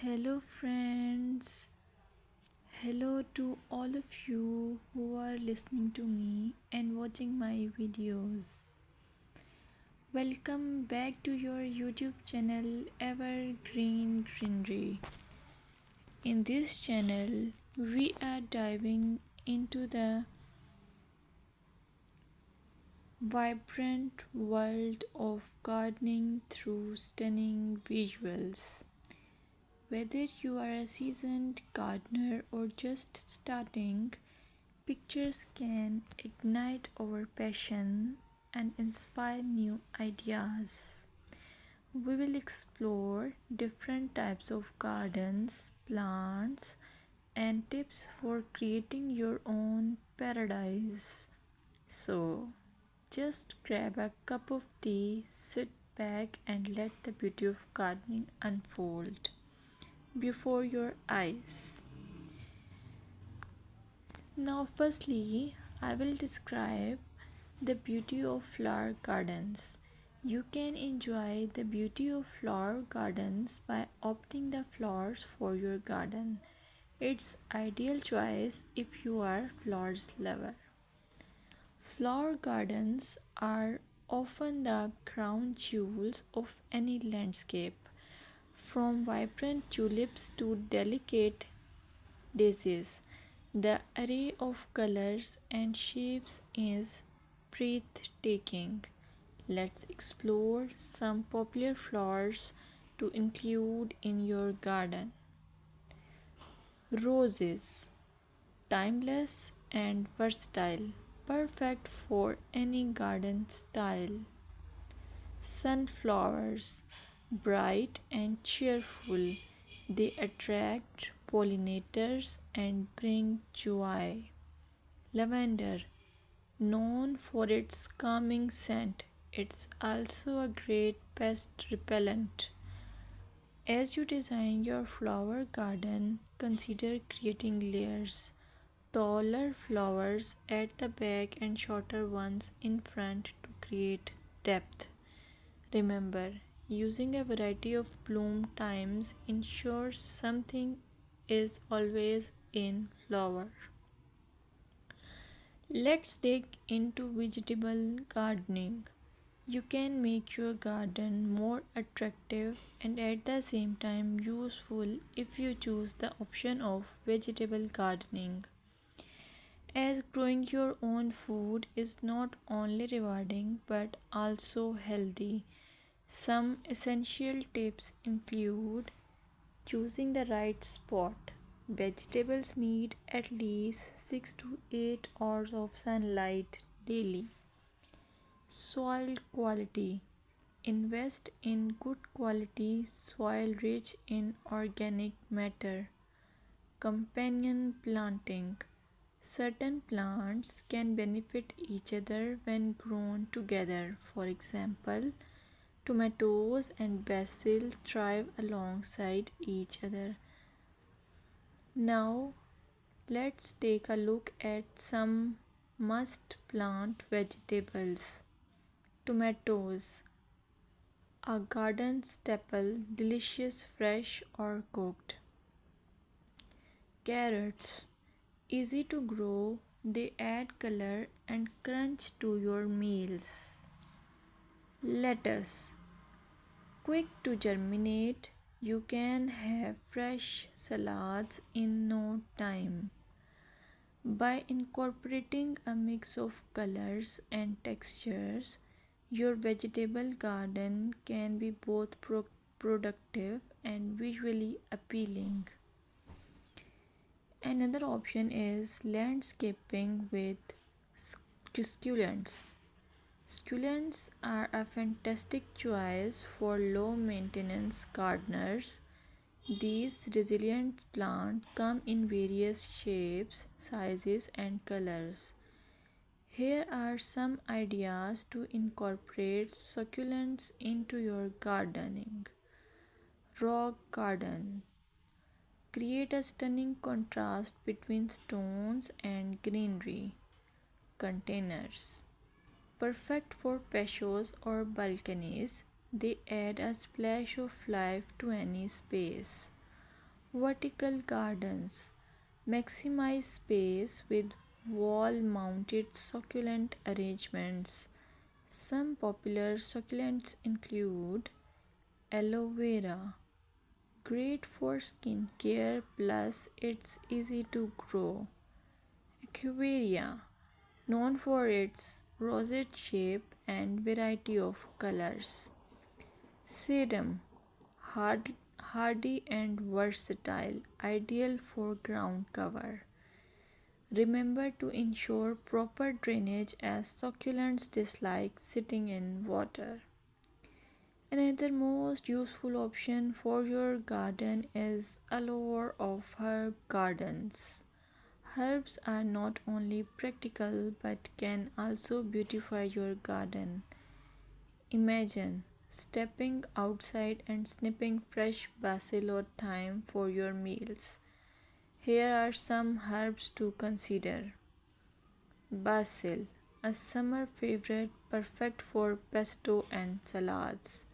Hello, friends. Hello to all of you who are listening to me and watching my videos. Welcome back to your YouTube channel Evergreen Greenery. In this channel, we are diving into the vibrant world of gardening through stunning visuals. Whether you are a seasoned gardener or just starting, pictures can ignite our passion and inspire new ideas. We will explore different types of gardens, plants, and tips for creating your own paradise. So, just grab a cup of tea, sit back, and let the beauty of gardening unfold before your eyes. Now, firstly, I will describe the beauty of flower gardens. You can enjoy the beauty of flower gardens by opting the flowers for your garden. It's ideal choice if you are flowers lover. Flower gardens are often the crown jewels of any landscape, from vibrant tulips to delicate daisies. The array of colors and shapes is breathtaking. Let's explore some popular flowers to include in your garden. Roses, timeless and versatile, perfect for any garden style. Sunflowers, bright and cheerful, they attract pollinators and bring joy. Lavender, known for its calming scent, it's also a great pest repellent. As you design your flower garden, consider creating layers. Taller flowers at the back and shorter ones in front to create depth. Remember, using a variety of bloom times ensures something is always in flower. Let's dig into vegetable gardening. You can make your garden more attractive and at the same time useful if you choose the option of vegetable gardening. As growing your own food is not only rewarding but also healthy. Some essential tips include choosing the right spot. Vegetables need at least 6 to 8 hours of sunlight daily. Soil quality. Invest in good quality soil rich in organic matter. Companion planting. Certain plants can benefit each other when grown together. For example, tomatoes and basil thrive alongside each other. Now, let's take a look at some must plant vegetables. Tomatoes, a garden staple, delicious fresh or cooked. Carrots, easy to grow, they add color and crunch to your meals. Lettuce, quick to germinate, you can have fresh salads in no time. By incorporating a mix of colors and textures, your vegetable garden can be both productive and visually appealing. Another option is landscaping with succulents. Succulents are a fantastic choice for low maintenance gardeners. These resilient plants come in various shapes, sizes, and colors. Here are some ideas to incorporate succulents into your gardening. Rock garden. Create a stunning contrast between stones and greenery. Containers. Perfect for patios or balconies, they add a splash of life to any space. Vertical gardens maximize space with wall mounted succulent arrangements. Some popular succulents include aloe vera, great for skin care plus it's easy to grow. Equivarium, known for its rosette shape and variety of colors. Sedum, hardy and versatile, ideal for ground cover. Remember to ensure proper drainage as succulents dislike sitting in water. Another most useful option for your garden is allure of herb gardens. Herbs are not only practical but can also beautify your garden. Imagine stepping outside and snipping fresh basil or thyme for your meals. Here are some herbs to consider. Basil, a summer favorite perfect for pesto and salads.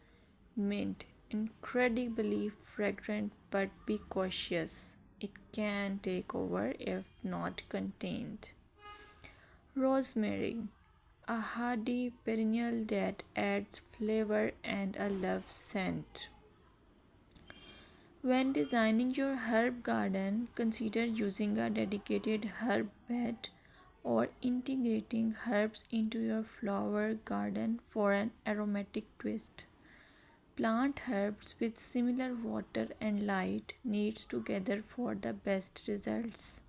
Mint, incredibly fragrant but be cautious. It can take over if not contained. Rosemary, a hardy perennial that adds flavor and a love scent. When designing your herb garden, consider using a dedicated herb bed or integrating herbs into your flower garden for an aromatic twist. Plant herbs with similar water and light needs together for the best results.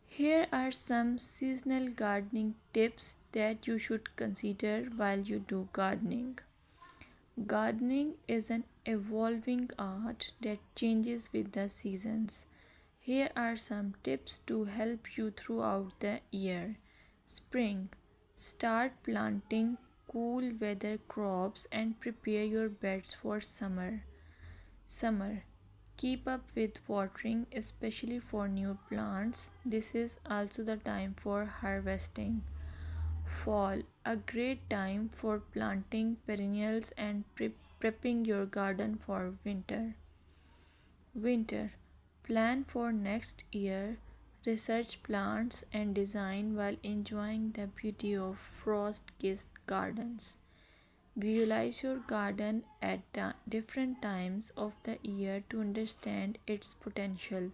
Here are some seasonal gardening tips that you should consider while you do gardening. Gardening is an evolving art that changes with the seasons. Here are some tips to help you throughout the year. Spring. Start planting cool weather crops and prepare your beds for summer. Summer. Keep up with watering, especially for new plants. This is also the time for harvesting. Fall, a great time for planting perennials and prepping your garden for winter. Winter, plan for next year, research plants and design while enjoying the beauty of frost kissed gardens. Visualize your garden at different times of the year to understand its potential.